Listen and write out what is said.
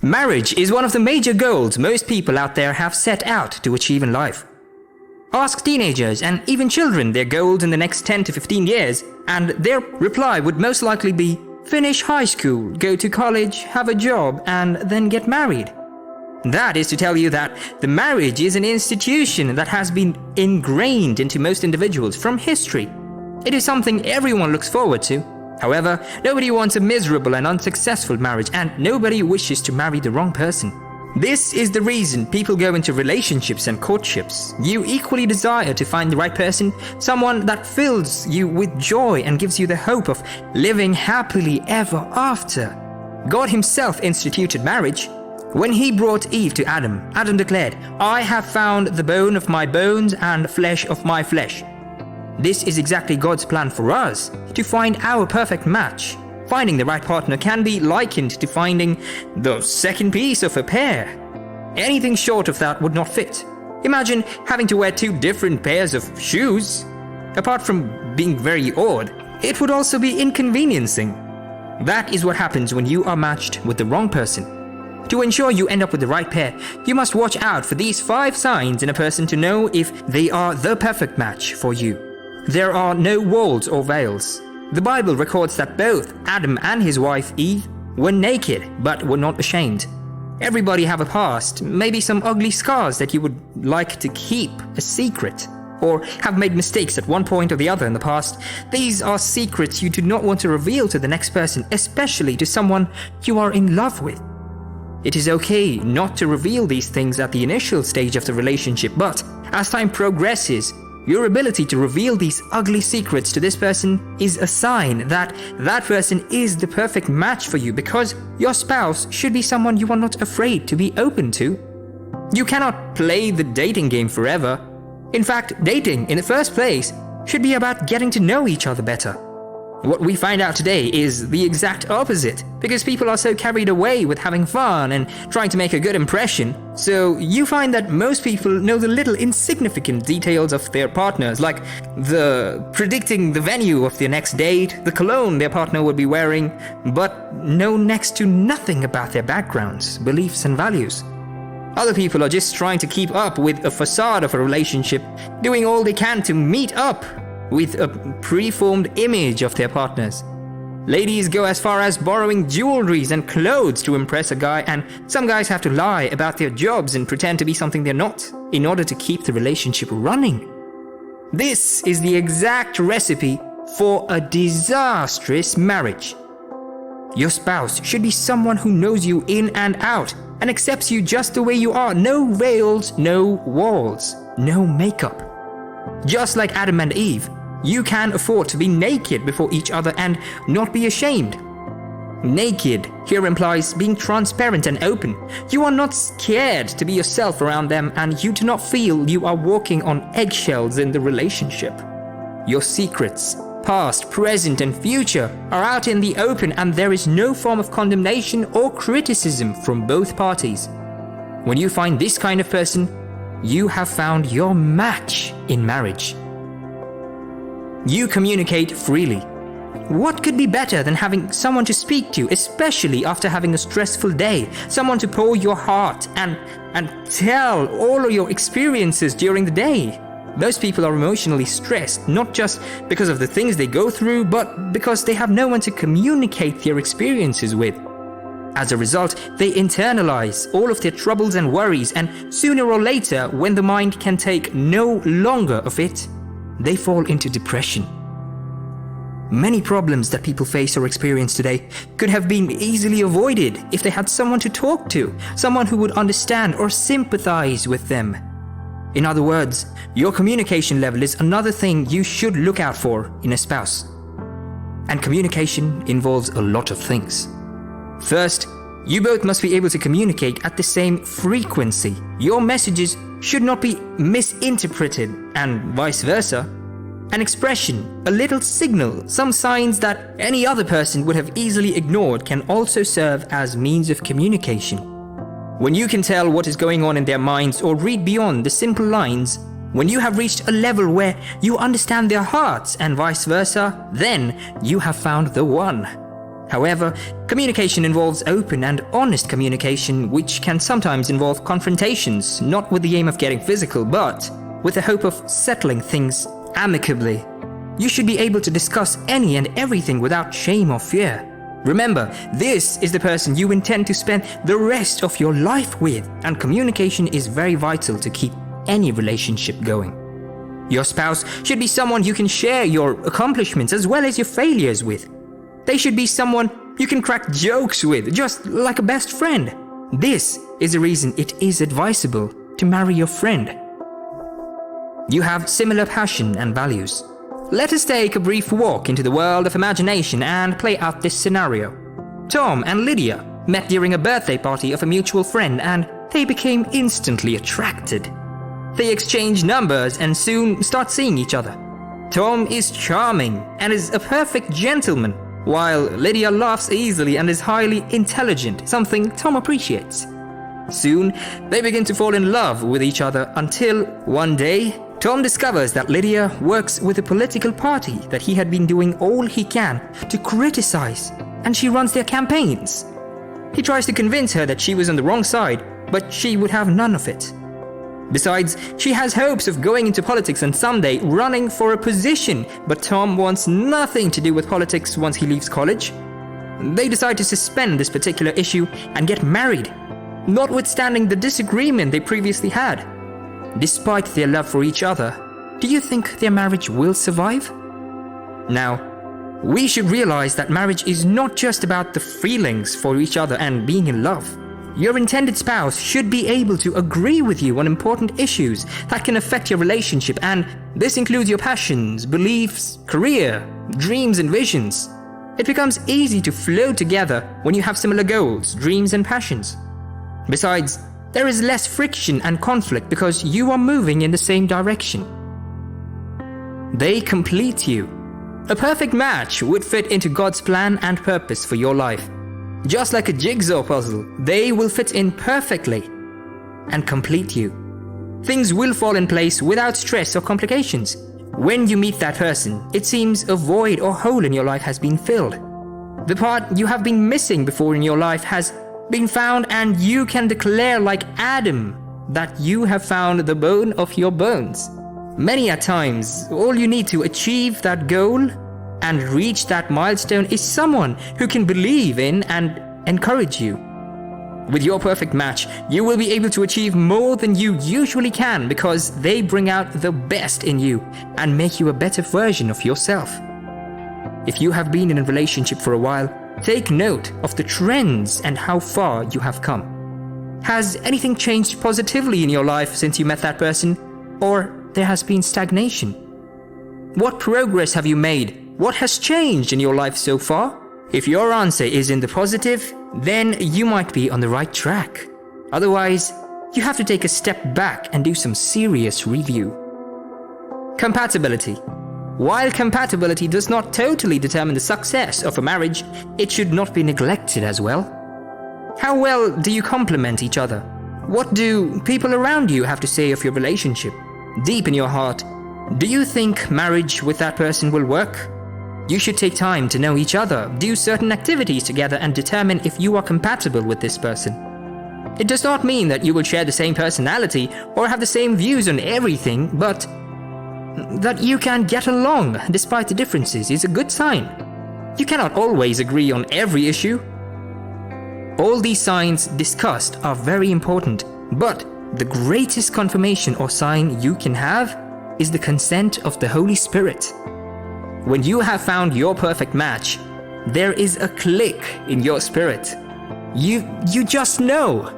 Marriage is one of the major goals most people out there have set out to achieve in life. Ask teenagers and even children their goals in the next 10 to 15 years, and their reply would most likely be finish high school, go to college, have a job, and then get married. That is to tell you that the marriage is an institution that has been ingrained into most individuals from history. It is something everyone looks forward to. However, nobody wants a miserable and unsuccessful marriage, and nobody wishes to marry the wrong person. This is the reason people go into relationships and courtships. You equally desire to find the right person, someone that fills you with joy and gives you the hope of living happily ever after. God himself instituted marriage. When he brought Eve to Adam, Adam declared, "I have found the bone of my bones and flesh of my flesh." This is exactly God's plan for us, to find our perfect match. Finding the right partner can be likened to finding the second piece of a pear. Anything short of that would not fit. Imagine having to wear two different pairs of shoes. Apart from being very odd, it would also be inconveniencing. That is what happens when you are matched with the wrong person. To ensure you end up with the right pair, you must watch out for these 5 signs in a person to know if they are the perfect match for you. There are no walls or veils. The Bible records that both Adam and his wife Eve were naked but were not ashamed. Everybody have a past, maybe some ugly scars that you would like to keep a secret, or have made mistakes at one point or the other in the past. These are secrets you do not want to reveal to the next person, especially to someone you are in love with. It is okay not to reveal these things at the initial stage of the relationship, but as time progresses, your ability to reveal these ugly secrets to this person is a sign that that person is the perfect match for you, because your spouse should be someone you are not afraid to be open to. You cannot play the dating game forever. In fact, dating in the first place should be about getting to know each other better. What we find out today is the exact opposite, because people are so carried away with having fun and trying to make a good impression. So you find that most people know the little insignificant details of their partners, like predicting the venue of their next date, the cologne their partner would be wearing, but know next to nothing about their backgrounds, beliefs and values. Other people are just trying to keep up with a facade of a relationship, doing all they can to meet up with a preformed image of their partners. Ladies go as far as borrowing jewelries and clothes to impress a guy, and some guys have to lie about their jobs and pretend to be something they're not in order to keep the relationship running. This is the exact recipe for a disastrous marriage. Your spouse should be someone who knows you in and out and accepts you just the way you are. No veils, no walls, no makeup. Just like Adam and Eve, you can afford to be naked before each other and not be ashamed. Naked here implies being transparent and open. You are not scared to be yourself around them, and you do not feel you are walking on eggshells in the relationship. Your secrets, past, present, and future, are out in the open, and there is no form of condemnation or criticism from both parties. When you find this kind of person, you have found your match in marriage. You communicate freely. What could be better than having someone to speak to, especially after having a stressful day? Someone to pour your heart and tell all of your experiences during the day. Most people are emotionally stressed, not just because of the things they go through, but because they have no one to communicate their experiences with. As a result, they internalize all of their troubles and worries, and sooner or later, when the mind can take no longer of it, they fall into depression. Many problems that people face or experience today could have been easily avoided if they had someone to talk to, someone who would understand or sympathize with them. In other words, your communication level is another thing you should look out for in a spouse. And communication involves a lot of things. First, you both must be able to communicate at the same frequency. Your messages should not be misinterpreted, and vice versa. An expression, a little signal, some signs that any other person would have easily ignored can also serve as means of communication. When you can tell what is going on in their minds or read beyond the simple lines, when you have reached a level where you understand their hearts and vice versa, then you have found the one. However, communication involves open and honest communication, which can sometimes involve confrontations, not with the aim of getting physical, but with the hope of settling things amicably. You should be able to discuss any and everything without shame or fear. Remember, this is the person you intend to spend the rest of your life with, and communication is very vital to keep any relationship going. Your spouse should be someone you can share your accomplishments as well as your failures with. They should be someone you can crack jokes with, just like a best friend. This is the reason it is advisable to marry your friend. You have similar passion and values. Let us take a brief walk into the world of imagination and play out this scenario. Tom and Lydia met during a birthday party of a mutual friend, and they became instantly attracted. They exchange numbers and soon start seeing each other. Tom is charming and is a perfect gentleman, while Lydia laughs easily and is highly intelligent, something Tom appreciates. Soon, they begin to fall in love with each other until one day, Tom discovers that Lydia works with a political party that he had been doing all he can to criticize, and she runs their campaigns. He tries to convince her that she was on the wrong side, but she would have none of it. Besides, she has hopes of going into politics and someday running for a position, but Tom wants nothing to do with politics once he leaves college. They decide to suspend this particular issue and get married, notwithstanding the disagreement they previously had. Despite their love for each other, do you think their marriage will survive? Now, we should realize that marriage is not just about the feelings for each other and being in love. Your intended spouse should be able to agree with you on important issues that can affect your relationship, and this includes your passions, beliefs, career, dreams, and visions. It becomes easy to flow together when you have similar goals, dreams, and passions. Besides, there is less friction and conflict because you are moving in the same direction. They complete you. A perfect match would fit into God's plan and purpose for your life. Just like a jigsaw puzzle, they will fit in perfectly and complete you. Things will fall in place without stress or complications. When you meet that person, it seems a void or hole in your life has been filled. The part you have been missing before in your life has been found, and you can declare like Adam that you have found the bone of your bones. Many a times, all you need to achieve that goal and reach that milestone is someone who can believe in and encourage you. With your perfect match, you will be able to achieve more than you usually can because they bring out the best in you and make you a better version of yourself. If you have been in a relationship for a while, take note of the trends and how far you have come. Has anything changed positively in your life since you met that person, or there has been stagnation? What progress have you made? What has changed in your life so far? If your answer is in the positive, then you might be on the right track. Otherwise, you have to take a step back and do some serious review. Compatibility. While compatibility does not totally determine the success of a marriage, it should not be neglected as well. How well do you complement each other? What do people around you have to say of your relationship? Deep in your heart, do you think marriage with that person will work? You should take time to know each other, do certain activities together, and determine if you are compatible with this person. It does not mean that you will share the same personality or have the same views on everything, but that you can get along despite the differences is a good sign. You cannot always agree on every issue. All these signs discussed are very important, but the greatest confirmation or sign you can have is the consent of the Holy Spirit. When you have found your perfect match, there is a click in your spirit. You just know.